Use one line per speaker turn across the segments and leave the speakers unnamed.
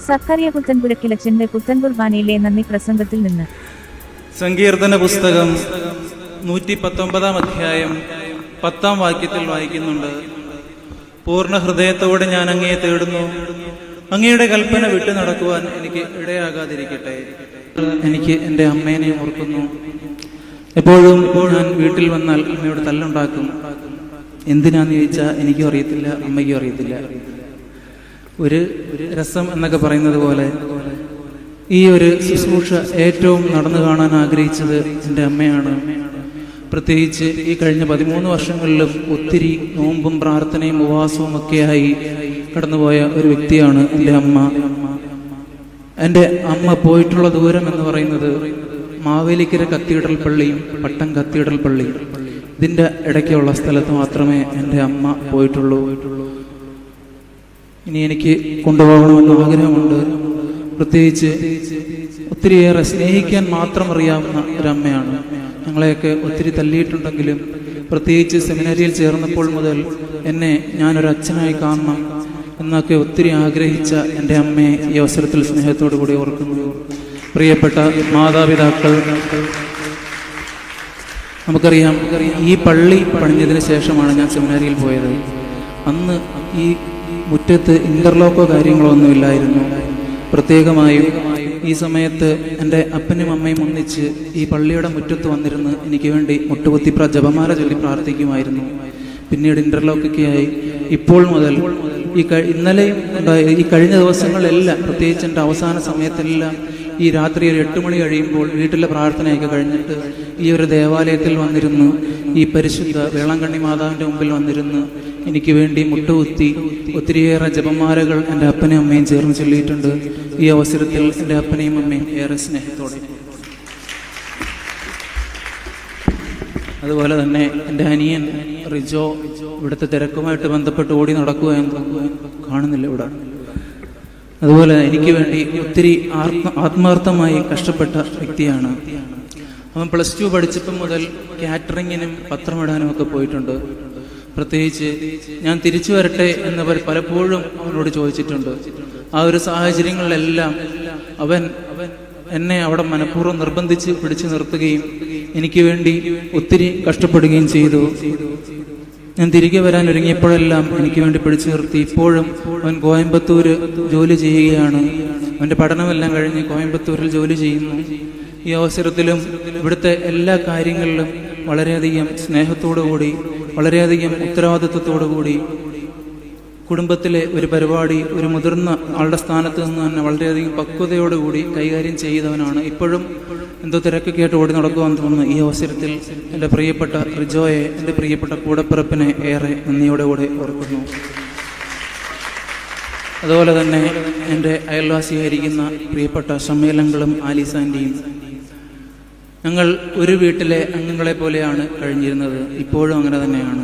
സക്കറിയ പുത്തൻപുരക്കിലച്ചന്റെ പുത്തൻപുർ ബാനിയിലെ നന്ദി പ്രസംഗത്തിൽ നിന്ന്.
സങ്കീർത്തന പുസ്തകം 119 അധ്യായം 10 വാക്യത്തിൽ വായിക്കുന്നുണ്ട്: പൂർണ്ണ ഹൃദയത്തോടെ ഞാൻ അങ്ങയെ തേടുന്നു, അങ്ങയുടെ കൽപ്പന വിട്ടു നടക്കുവാൻ എനിക്ക് ഇടയാകാതിരിക്കട്ടെ. എനിക്ക് എൻ്റെ അമ്മേനെ ഓർക്കുന്നു. എപ്പോഴും ഞാൻ വീട്ടിൽ വന്നാൽ അമ്മയോട് തല്ലുണ്ടാക്കും. എന്തിനാന്ന് ചോദിച്ചാൽ എനിക്കും അറിയത്തില്ല, അമ്മയ്ക്കും അറിയത്തില്ല. ഒരു രസം എന്നൊക്കെ പറയുന്നത് പോലെ ഈ ഒരു ശുശ്രൂഷ ഏറ്റവും നടന്നു കാണാൻ ആഗ്രഹിച്ചത് എൻ്റെ അമ്മയാണ്. പ്രത്യേകിച്ച് ഈ കഴിഞ്ഞ 13 വർഷങ്ങളിലും ഒത്തിരി നോമ്പും പ്രാർത്ഥനയും ഉപവാസവും ഒക്കെയായി കടന്നുപോയ ഒരു വ്യക്തിയാണ് എൻ്റെ അമ്മ. എൻ്റെ അമ്മ പോയിട്ടുള്ള ദൂരം എന്ന് പറയുന്നത് മാവേലിക്കര കത്തീഡ്രൽ പള്ളിയും പട്ടം കത്തീഡ്രൽ പള്ളിയും, ഇതിൻ്റെ ഇടയ്ക്കുള്ള സ്ഥലത്ത് മാത്രമേ എൻ്റെ അമ്മ പോയിട്ടുള്ളൂ. ഇനി എനിക്ക് കൊണ്ടുപോകണമെന്ന് ആഗ്രഹമുണ്ട്. പ്രത്യേകിച്ച് ഒത്തിരിയേറെ സ്നേഹിക്കാൻ മാത്രം അറിയാവുന്ന ഒരമ്മയാണ്. ഞങ്ങളെയൊക്കെ ഒത്തിരി തല്ലിയിട്ടുണ്ടെങ്കിലും പ്രത്യേകിച്ച് സെമിനാരിയിൽ ചേർന്നപ്പോൾ മുതൽ എന്നെ ഞാനൊരു അച്ഛനായി കാണണം എന്നൊക്കെ ഒത്തിരി ആഗ്രഹിച്ച എൻ്റെ അമ്മയെ ഈ അവസരത്തിൽ സ്നേഹത്തോടു കൂടി ഓർക്കുന്നു. പ്രിയപ്പെട്ട മാതാപിതാക്കൾ, നമുക്കറിയാം ഈ പള്ളി പണിഞ്ഞതിന് ശേഷമാണ് ഞാൻ സെമിനാരിയിൽ പോയത്. അന്ന് ഈ മുറ്റത്ത് ഇന്റർലോക്കോ കാര്യങ്ങളോ ഒന്നുമില്ലായിരുന്നു. പ്രത്യേകമായും ഈ സമയത്ത് എൻ്റെ അപ്പനും അമ്മയും ഒന്നിച്ച് ഈ പള്ളിയുടെ മുറ്റത്ത് വന്നിരുന്ന് എനിക്ക് വേണ്ടി മുട്ടുകുത്തി ജപമാല ചൊല്ലി പ്രാർത്ഥിക്കുമായിരുന്നു. പിന്നീട് ഇന്റർലോക്കൊക്കെ ആയി. ഇപ്പോൾ മുതൽ ഇന്നലെയും ഈ കഴിഞ്ഞ ദിവസങ്ങളിലെല്ലാം, പ്രത്യേകിച്ച് എൻ്റെ അവസാന സമയത്തെല്ലാം ഈ രാത്രി ഒരു 8 മണി കഴിയുമ്പോൾ വീട്ടിലെ പ്രാർത്ഥനയൊക്കെ കഴിഞ്ഞിട്ട് ഈ ഒരു ദേവാലയത്തിൽ വന്നിരുന്ന് ഈ പരിശുദ്ധ വേളാങ്കണ്ണി മാതാവിൻ്റെ മുമ്പിൽ വന്നിരുന്ന് എനിക്ക് വേണ്ടി മുട്ടുകുത്തി ഒത്തിരിയേറെ ജപമാലകൾ എൻ്റെ അപ്പനെയും അമ്മയും ചേർന്ന് ചൊല്ലിയിട്ടുണ്ട്. ഈ അവസരത്തിൽ എൻ്റെ അപ്പനെയും അമ്മയും ഏറെ സ്നേഹത്തോടെ, അതുപോലെ തന്നെ എൻ്റെ അനിയൻ റിജോ ഇവിടുത്തെ തിരക്കുമായിട്ട് ബന്ധപ്പെട്ട് ഓടി നടക്കുക എന്ന് കാണുന്നില്ല ഇവിടെ. അതുപോലെ എനിക്ക് വേണ്ടി ഒത്തിരി ആത്മാർത്ഥമായി കഷ്ടപ്പെട്ട വ്യക്തിയാണ് അവൻ. +2 പഠിച്ചപ്പം മുതൽ കാറ്ററിങ്ങിനും പത്രമിടാനും ഒക്കെ പോയിട്ടുണ്ട്. പ്രത്യേകിച്ച് ഞാൻ തിരിച്ചു വരട്ടെ എന്നവർ പലപ്പോഴും അവനോട് ചോദിച്ചിട്ടുണ്ട്. ആ ഒരു സാഹചര്യങ്ങളിലെല്ലാം അവൻ എന്നെ അവിടെ മനഃപൂർവ്വം നിർബന്ധിച്ച് പിടിച്ചു നിർത്തുകയും എനിക്ക് വേണ്ടി ഒത്തിരി കഷ്ടപ്പെടുകയും ചെയ്തു. ഞാൻ തിരികെ വരാൻ ഒരുങ്ങിയപ്പോഴെല്ലാം എനിക്ക് വേണ്ടി പിടിച്ചു നിർത്തി. ഇപ്പോഴും അവൻ കോയമ്പത്തൂർ ജോലി ചെയ്യുകയാണ്. അവൻ്റെ പഠനമെല്ലാം കഴിഞ്ഞ് കോയമ്പത്തൂരിൽ ജോലി ചെയ്യുന്നു. ഈ അവസരത്തിലും ഇവിടുത്തെ എല്ലാ കാര്യങ്ങളിലും വളരെയധികം സ്നേഹത്തോടുകൂടി, വളരെയധികം ഉത്തരവാദിത്വത്തോടുകൂടി കുടുംബത്തിലെ ഒരു പരിപാടി ഒരു മുതിർന്ന ആളുടെ സ്ഥാനത്ത് നിന്ന് തന്നെ വളരെയധികം പക്വതയോടുകൂടി കൈകാര്യം ചെയ്തവനാണ്. ഇപ്പോഴും എന്തോ തിരക്കൊക്കെ ആയിട്ട് ഓടി നടക്കുവാൻ തോന്നുന്നു. ഈ അവസരത്തിൽ എൻ്റെ പ്രിയപ്പെട്ട റിജോയെ, എൻ്റെ പ്രിയപ്പെട്ട കൂടപ്പിറപ്പിനെ ഏറെ നന്ദിയോടുകൂടെ ഓർക്കുന്നു. അതുപോലെ തന്നെ എൻ്റെ അയൽവാസിയായിരിക്കുന്ന പ്രിയപ്പെട്ട ഷമ്മേലങ്ങളും ആലിസാൻ്റെയും, ഞങ്ങൾ ഒരു വീട്ടിലെ അംഗങ്ങളെ പോലെയാണ് കഴിഞ്ഞിരുന്നത്. ഇപ്പോഴും അങ്ങനെ തന്നെയാണ്.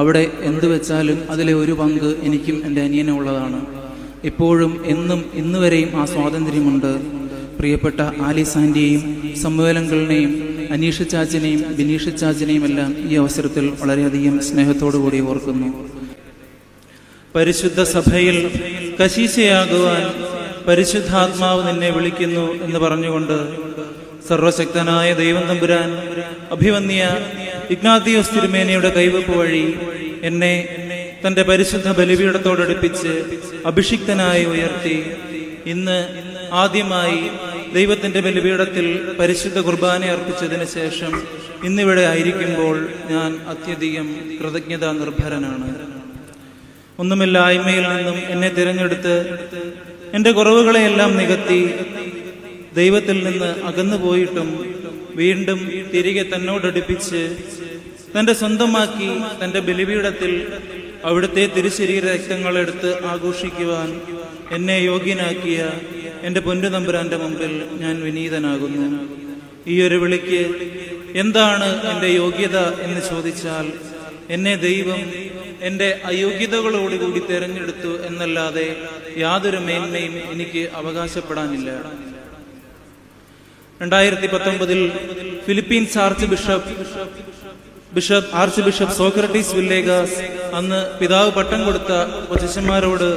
അവിടെ എന്ത് വെച്ചാലും അതിലെ ഒരു പങ്ക് എനിക്കും എൻ്റെ അനിയനും ഉള്ളതാണ്. ഇപ്പോഴും എന്നും ഇന്നുവരെയും ആ സ്വാതന്ത്ര്യമുണ്ട്. പ്രിയപ്പെട്ട ആലിസാൻ്റെയും സമ്മേളനങ്ങളെയും അനീഷ ചാച്ചനെയും ബിനീഷ ചാച്ചനെയും എല്ലാം ഈ അവസരത്തിൽ വളരെയധികം സ്നേഹത്തോടുകൂടി ഓർക്കുന്നു. പരിശുദ്ധ സഭയിൽ കശീശയാകുവാൻ പരിശുദ്ധാത്മാവ് നിന്നെ വിളിക്കുന്നു എന്ന് പറഞ്ഞുകൊണ്ട് സർവശക്തനായ ദൈവം തമ്പുരാൻ അഭിവന്യ ഇഗ്നാത്തിയോസ് തിരുമേനിയുടെ കൈവപ്പ് വഴി എന്നെ തൻ്റെ പരിശുദ്ധ ബലിപീഠത്തോടടുപ്പിച്ച് അഭിഷിക്തനായി ഉയർത്തി ഇന്ന് ആദ്യമായി ദൈവത്തിൻ്റെ ബലിപീഠത്തിൽ പരിശുദ്ധ കുർബാന അർപ്പിച്ചതിന് ശേഷം ഇന്നിവിടെ ആയിരിക്കുമ്പോൾ ഞാൻ അത്യധികം കൃതജ്ഞതാ നിർഭരനാണ്. ഒന്നുമില്ലായ്മയിൽ നിന്നും എന്നെ തിരഞ്ഞെടുത്ത് എൻ്റെ കുറവുകളെയെല്ലാം നികത്തി ദൈവത്തിൽ നിന്ന് അകന്നു പോയിട്ടും വീണ്ടും തിരികെ തന്നോടടുപ്പിച്ച് തൻ്റെ സ്വന്തമാക്കി തൻ്റെ ബലിപീഠത്തിൽ അവിടുത്തെ തിരുശരീര രക്തങ്ങളെടുത്ത് ആഘോഷിക്കുവാൻ എന്നെ യോഗ്യനാക്കിയ എൻ്റെ പൊന്നുതമ്പുരാൻ്റെ മുമ്പിൽ ഞാൻ വിനീതനാകുന്നു. ഈ ഒരു വിളിക്ക് എന്താണ് എൻ്റെ യോഗ്യത എന്ന് ചോദിച്ചാൽ, എന്നെ ദൈവം എൻ്റെ അയോഗ്യതകളോടുകൂടി തിരഞ്ഞെടുത്തു എന്നല്ലാതെ യാതൊരു മേന്മയും എനിക്ക് അവകാശപ്പെടാനില്ല. 2019 ഫിലിപ്പീൻസ് ആർച്ച് ബിഷപ്പ് സോക്രട്ടീസ് വില്ലേഗാസ് അന്ന് പിതാവ് പട്ടം കൊടുത്ത കൊച്ചന്മാരോട്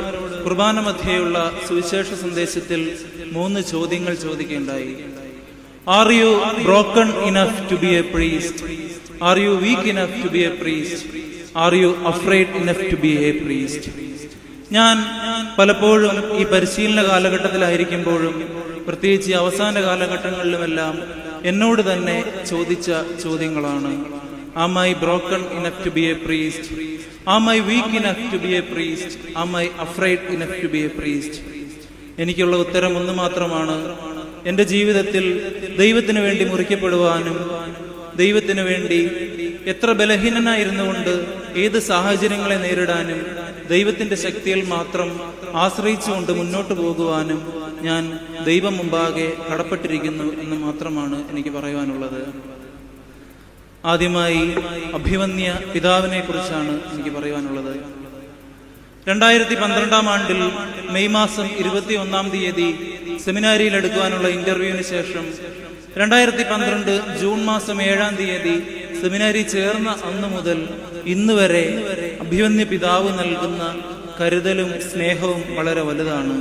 കുർബാന മധ്യേയുള്ള സുവിശേഷ സന്ദേശത്തിൽ 3 ചോദ്യങ്ങൾ ചോദിക്കുകയുണ്ടായി. Are you broken enough to be a priest? Are you weak enough to be a priest? Are you afraid enough to be a priest? ഞാൻ പലപ്പോഴും ഈ പരിശീലന കാലഘട്ടത്തിലായിരിക്കുമ്പോഴും പ്രത്യേകിച്ച് അവസാന കാലഘട്ടങ്ങളിലുമെല്ലാം എന്നോട് തന്നെ ചോദിച്ച ചോദ്യങ്ങളാണ്. Am I broken enough to be a priest? Am I weak enough to be a priest? Am I afraid enough to be a priest? എനിക്കുള്ള ഉത്തരം ഒന്ന് മാത്രമാണ്. എൻ്റെ ജീവിതത്തിൽ ദൈവത്തിന് വേണ്ടി മുറിക്കപ്പെടുവാനും ദൈവത്തിന് വേണ്ടി എത്ര ബലഹീനനായിരുന്നുകൊണ്ട് ഏത് സാഹചര്യങ്ങളെ നേരിടാനും ദൈവത്തിന്റെ ശക്തിയിൽ മാത്രം ആശ്രയിച്ചുകൊണ്ട് മുന്നോട്ട് പോകുവാനും ഞാൻ ദൈവം മുമ്പാകെ കടപ്പെട്ടിരിക്കുന്നു എന്ന് മാത്രമാണ് എനിക്ക് പറയുവാനുള്ളത്. ആദ്യമായി അഭിവന്യ പിതാവിനെ കുറിച്ചാണ് എനിക്ക് പറയുവാനുള്ളത്. 2012 ആണ്ടിൽ മെയ് മാസം 21 തീയതി സെമിനാരിയിൽ എടുക്കുവാനുള്ള ഇന്റർവ്യൂവിന് ശേഷം 2012 ജൂൺ മാസം 7 തീയതി സെമിനാരി ചേർന്ന അന്ന് മുതൽ ഇന്ന് വരെ അഭിവന്യ പിതാവ് നൽകുന്ന കരുതലും സ്നേഹവും വളരെ വലുതാണ്.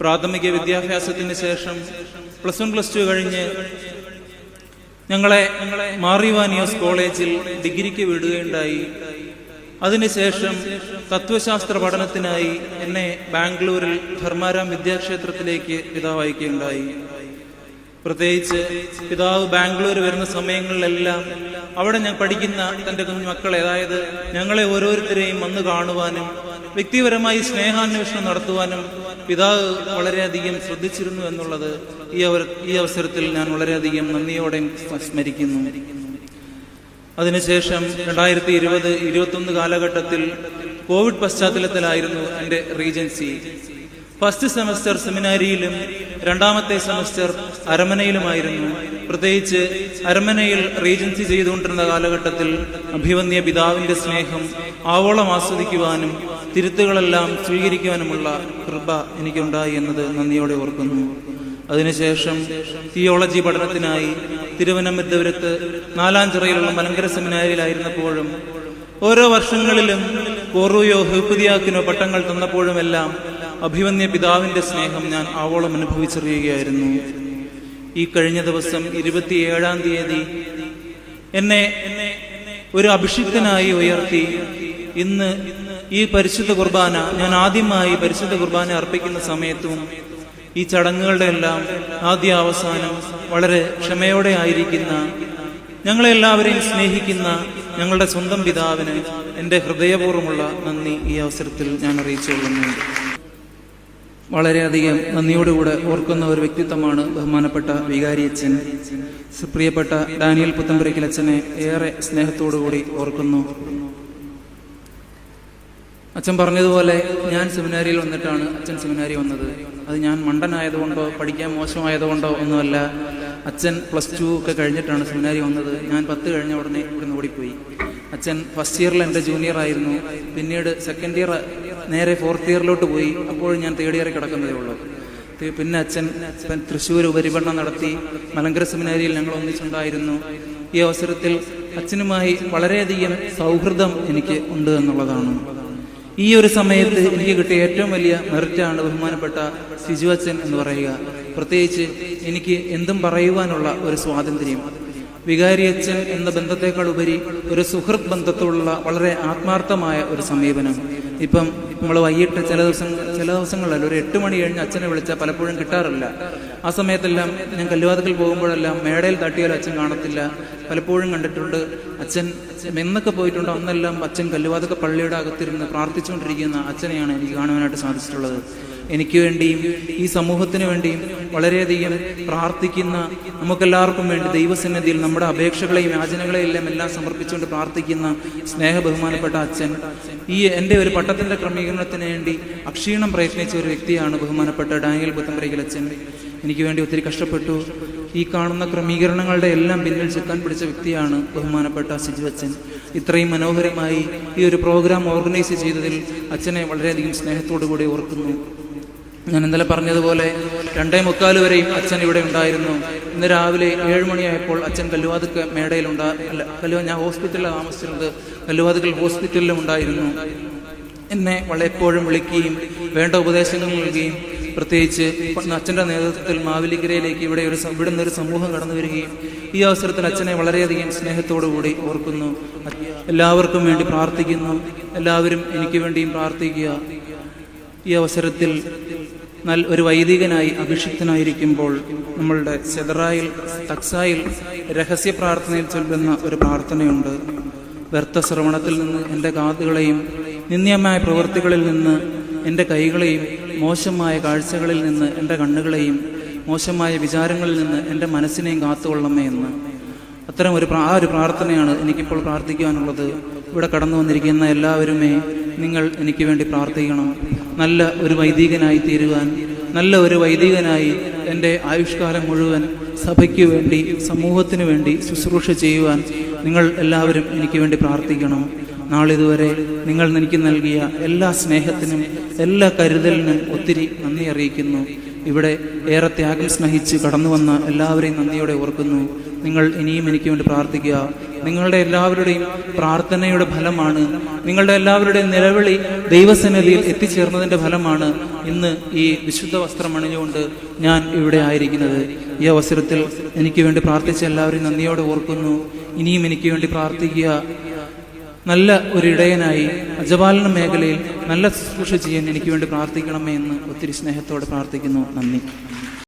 പ്രാഥമിക വിദ്യാഭ്യാസത്തിന് ശേഷം +1 +2 കഴിഞ്ഞ് ഞങ്ങളെ മാറിവാനിയോസ് കോളേജിൽ ഡിഗ്രിക്ക് വിടുകയുണ്ടായി. അതിനുശേഷം തത്വശാസ്ത്ര പഠനത്തിനായി എന്നെ ബാംഗ്ലൂരിൽ ധർമാരാം വിദ്യാക്ഷേത്രത്തിലേക്ക് പിതാവ് അയക്കുകയുണ്ടായി. പ്രത്യേകിച്ച് പിതാവ് ബാംഗ്ലൂർ വരുന്ന സമയങ്ങളിലെല്ലാം അവിടെ ഞാൻ പഠിക്കുന്ന തൻ്റെ കുഞ്ഞുമക്കളെ, അതായത് ഞങ്ങളെ ഓരോരുത്തരെയും വന്ന് കാണുവാനും വ്യക്തിപരമായി സ്നേഹാന്വേഷണം നടത്തുവാനും പിതാവ് വളരെയധികം ശ്രദ്ധിച്ചിരുന്നു എന്നുള്ളത് ഈ അവസരത്തിൽ ഞാൻ വളരെയധികം നന്ദിയോടെ സ്മരിക്കുന്നു. അതിനുശേഷം 2020-21 കാലഘട്ടത്തിൽ കോവിഡ് പശ്ചാത്തലത്തിലായിരുന്നു എൻ്റെ റീജൻസി. ഫസ്റ്റ് സെമസ്റ്റർ സെമിനാരിയിലും 2ാമത്തെ സെമസ്റ്റർ അരമനയിലുമായിരുന്നു. പ്രത്യേകിച്ച് അരമനയിൽ റീജൻസി ചെയ്തുകൊണ്ടിരുന്ന കാലഘട്ടത്തിൽ അഭിവന്യ പിതാവിന്റെ സ്നേഹം ആവോളം ആസ്വദിക്കുവാനും തിരുത്തുകളെല്ലാം സ്വീകരിക്കുവാനുമുള്ള കൃപ എനിക്കുണ്ടായി എന്നത് നന്ദിയോടെ ഓർക്കുന്നു. അതിനുശേഷം തിയോളജി പഠനത്തിനായി തിരുവനന്തപുരത്ത് നാലാഞ്ചിറയിലുള്ള മലങ്കര സെമിനാരിയിലായിരുന്നപ്പോഴും ഓരോ വർഷങ്ങളിലും കോറൂയോ ഹെപ്പുദിയാക്കിനോ പട്ടങ്ങൾ തന്നപ്പോഴുമെല്ലാം അഭിവന്യ പിതാവിന്റെ സ്നേഹം ഞാൻ ആവോളം അനുഭവിച്ചറിയുകയായിരുന്നു. ഈ കഴിഞ്ഞ ദിവസം 27 തീയതി എന്നെ ഒരു അഭിഷിക്തനായി ഉയർത്തി ഇന്ന് ഈ പരിശുദ്ധ കുർബാന ഞാൻ ആദ്യമായി പരിശുദ്ധ കുർബാന അർപ്പിക്കുന്ന സമയത്തും ഈ ചടങ്ങുകളുടെ എല്ലാം ആദ്യ അവസാനം വളരെ ക്ഷമയോടെ ആയിരിക്കുന്ന, ഞങ്ങളെല്ലാവരെയും സ്നേഹിക്കുന്ന ഞങ്ങളുടെ സ്വന്തം പിതാവിന് എൻ്റെ ഹൃദയപൂർവ്വമുള്ള നന്ദി ഈ അവസരത്തിൽ ഞാൻ അറിയിച്ചുകൊള്ളുന്നു. വളരെയധികം നന്ദിയോടുകൂടെ ഓർക്കുന്ന ഒരു വ്യക്തിത്വമാണ് ബഹുമാനപ്പെട്ട വികാരി അച്ഛൻ. പ്രിയപ്പെട്ട ഡാനിയൽ പുത്തമ്പുരയ്ക്കൽ അച്ഛനെ ഏറെ സ്നേഹത്തോടുകൂടി ഓർക്കുന്നു. അച്ഛൻ പറഞ്ഞതുപോലെ ഞാൻ സെമിനാരിയിൽ വന്നിട്ടാണ് അച്ഛൻ സെമിനാരി വന്നത്. അത് ഞാൻ മണ്ടനായതുകൊണ്ടോ പഠിക്കാൻ മോശമായതുകൊണ്ടോ ഒന്നുമല്ല. അച്ഛൻ +2 ഒക്കെ കഴിഞ്ഞിട്ടാണ് സെമിനാരി വന്നത്. ഞാൻ 10 കഴിഞ്ഞ ഉടനെ ഇവിടുന്ന് ഓടിപ്പോയി. അച്ഛൻ ഫസ്റ്റ് ഇയറിൽ എൻ്റെ ജൂനിയർ ആയിരുന്നു. പിന്നീട് സെക്കൻഡ് ഇയർ നേരെ 4th ഇയറിലോട്ട് പോയി. അപ്പോൾ ഞാൻ 3rd ഇയറിൽ കിടക്കുന്നതേ ഉള്ളൂ. പിന്നെ അച്ഛൻ തൃശ്ശൂർ ഉപരിപഠനം നടത്തി. മലങ്കര സെമിനാരിയിൽ ഞങ്ങൾ ഒന്നിച്ചുണ്ടായിരുന്നു. ഈ അവസരത്തിൽ അച്ഛനുമായി വളരെയധികം സൗഹൃദം എനിക്ക് ഉണ്ട് എന്നുള്ളതാണ്. ഈ ഒരു സമയത്ത് എനിക്ക് കിട്ടിയ ഏറ്റവും വലിയ മെറിറ്റാണ് ബഹുമാനപ്പെട്ട സിജു അച്ഛൻ എന്ന് പറയുക. പ്രത്യേകിച്ച് എനിക്ക് എന്തും പറയുവാനുള്ള ഒരു സ്വാതന്ത്ര്യം. വികാരി അച്ഛൻ എന്ന ബന്ധത്തെക്കാൾ ഉപരി ഒരു സുഹൃത്ത് ബന്ധത്തോടുള്ള വളരെ ആത്മാർത്ഥമായ ഒരു സമീപനം. ഇപ്പം നമ്മൾ വൈകിട്ട് ചില ദിവസങ്ങളിലല്ല, ഒരു 8 മണി കഴിഞ്ഞ് അച്ഛനെ വിളിച്ചാൽ പലപ്പോഴും കിട്ടാറില്ല. ആ സമയത്തെല്ലാം ഞാൻ കല്ലുവാതുക്കൽ പോകുമ്പോഴെല്ലാം മേടയിൽ തട്ടിയാലും അച്ഛൻ കാണത്തില്ല. പലപ്പോഴും കണ്ടിട്ടുണ്ട് അച്ഛൻ എന്നൊക്കെ പോയിട്ടുണ്ട്. അന്നെല്ലാം അച്ഛൻ കല്ലുവാതുക്ക പള്ളിയുടെ അകത്തിരുന്ന് പ്രാർത്ഥിച്ചുകൊണ്ടിരിക്കുന്ന അച്ഛനെയാണ് എനിക്ക് കാണുവാനായിട്ട് സാധിച്ചിട്ടുള്ളത്. എനിക്ക് വേണ്ടിയും ഈ സമൂഹത്തിന് വേണ്ടിയും വളരെയധികം പ്രാർത്ഥിക്കുന്ന, നമുക്കെല്ലാവർക്കും വേണ്ടി ദൈവസന്നിധിയിൽ നമ്മുടെ അപേക്ഷകളെയും യാചനകളെയും എല്ലാം സമർപ്പിച്ചുകൊണ്ട് പ്രാർത്ഥിക്കുന്ന സ്നേഹ ബഹുമാനപ്പെട്ട അച്ഛൻ. ഈ എൻ്റെ ഒരു പട്ടത്തിൻ്റെ ക്രമീകരണത്തിന് വേണ്ടി അക്ഷീണം പ്രയത്നിച്ച ഒരു വ്യക്തിയാണ് ബഹുമാനപ്പെട്ട ഡാനിയൽ പുത്തമ്പുരയ്ക്കൽ അച്ഛൻ. എനിക്ക് വേണ്ടി ഒത്തിരി കഷ്ടപ്പെട്ടു. ഈ കാണുന്ന ക്രമീകരണങ്ങളുടെ എല്ലാം പിന്നിൽ ചുക്കാൻ പിടിച്ച വ്യക്തിയാണ് ബഹുമാനപ്പെട്ട സിജു അച്ഛൻ. ഇത്രയും മനോഹരമായി ഈ ഒരു പ്രോഗ്രാം ഓർഗനൈസ് ചെയ്തതിൽ അച്ഛനെ വളരെയധികം സ്നേഹത്തോടു കൂടി ഓർക്കുന്നു. ഞാൻ ഇന്നലെ പറഞ്ഞതുപോലെ 2:45 വരെയും അച്ഛൻ ഇവിടെ ഉണ്ടായിരുന്നു. ഇന്ന് രാവിലെ 7 മണിയായപ്പോൾ അച്ഛൻ കല്ലുവാതുക്ക മേടയിലുണ്ടാ ഞാൻ ഹോസ്പിറ്റലിലാണ് താമസിച്ചിരുന്നത്. കല്ലുവാതുക്കൽ ഹോസ്പിറ്റലിലും ഉണ്ടായിരുന്നു. എന്നെ എപ്പോഴും വിളിക്കുകയും വേണ്ട ഉപദേശങ്ങൾ നൽകുകയും പ്രത്യേകിച്ച് അച്ഛൻ്റെ നേതൃത്വത്തിൽ മാവേലിക്കരയിലേക്ക് ഇവിടെ നിന്നൊരു സമൂഹം കടന്നു വരികയും ഈ അവസരത്തിൽ അച്ഛനെ വളരെയധികം സ്നേഹത്തോടുകൂടി ഓർക്കുന്നു. എല്ലാവർക്കും വേണ്ടി പ്രാർത്ഥിക്കുന്നു. എല്ലാവരും എനിക്ക് വേണ്ടിയും പ്രാർത്ഥിക്കുക. ഈ അവസരത്തിൽ ഒരു വൈദികനായി അഭിഷിക്തനായിരിക്കുമ്പോൾ നമ്മളുടെ സെദറായിൽ തക്സായിൽ രഹസ്യ പ്രാർത്ഥനയിൽ ചൊല്ലുന്ന ഒരു പ്രാർത്ഥനയുണ്ട്. വ്യർത്ഥ ശ്രവണത്തിൽ നിന്ന് എൻ്റെ കാതുകളെയും നിന്ദ്യമായ പ്രവൃത്തികളിൽ നിന്ന് എൻ്റെ കൈകളെയും മോശമായ കാഴ്ചകളിൽ നിന്ന് എൻ്റെ കണ്ണുകളെയും മോശമായ വിചാരങ്ങളിൽ നിന്ന് എൻ്റെ മനസ്സിനെയും കാത്തുകൊള്ളണമേ എന്ന്. അത്തരം ഒരു പ്രാർത്ഥനയാണ് എനിക്കിപ്പോൾ പ്രാർത്ഥിക്കുവാനുള്ളത്. ഇവിടെ കടന്നു വന്നിരിക്കുന്ന എല്ലാവരുമേ, നിങ്ങൾ എനിക്ക് വേണ്ടി പ്രാർത്ഥിക്കണം. നല്ല ഒരു വൈദികനായി തീരുവാൻ, നല്ല ഒരു വൈദികനായി എൻ്റെ ആയുഷ്കാലം മുഴുവൻ സഭയ്ക്ക് വേണ്ടി സമൂഹത്തിന് വേണ്ടി ശുശ്രൂഷ ചെയ്യുവാൻ നിങ്ങൾ എല്ലാവരും എനിക്ക് വേണ്ടി പ്രാർത്ഥിക്കണം. നാളിതുവരെ നിങ്ങൾ എനിക്ക് നൽകിയ എല്ലാ സ്നേഹത്തിനും എല്ലാ കരുതലിനും ഒത്തിരി നന്ദി അറിയിക്കുന്നു. ഇവിടെ ഏറെ ത്യാഗം സ്നേഹിച്ച് കടന്നു വന്ന എല്ലാവരെയും നന്ദിയോടെ ഓർക്കുന്നു. നിങ്ങൾ ഇനിയും എനിക്ക് വേണ്ടി പ്രാർത്ഥിക്കുക. നിങ്ങളുടെ എല്ലാവരുടെയും പ്രാർത്ഥനയുടെ ഫലമാണ്, നിങ്ങളുടെ എല്ലാവരുടെയും നിലവിളി ദൈവസന്നിധിയിൽ എത്തിച്ചേർന്നതിൻ്റെ ഫലമാണ് ഇന്ന് ഈ വിശുദ്ധ വസ്ത്രം അണിഞ്ഞുകൊണ്ട് ഞാൻ ഇവിടെ ആയിരിക്കുന്നത്. ഈ അവസരത്തിൽ എനിക്ക് വേണ്ടി പ്രാർത്ഥിച്ച എല്ലാവരെയും നന്ദിയോടെ ഓർക്കുന്നു. ഇനിയും എനിക്ക് വേണ്ടി പ്രാർത്ഥിക്കുക. നല്ല ഒരു ഇടയനായി അജപാലന മേഖലയിൽ നല്ല ശുശ്രൂഷ ചെയ്യാൻ എനിക്ക് വേണ്ടി പ്രാർത്ഥിക്കണമേ എന്ന് ഒത്തിരി സ്നേഹത്തോടെ പ്രാർത്ഥിക്കുന്നു. നന്ദി.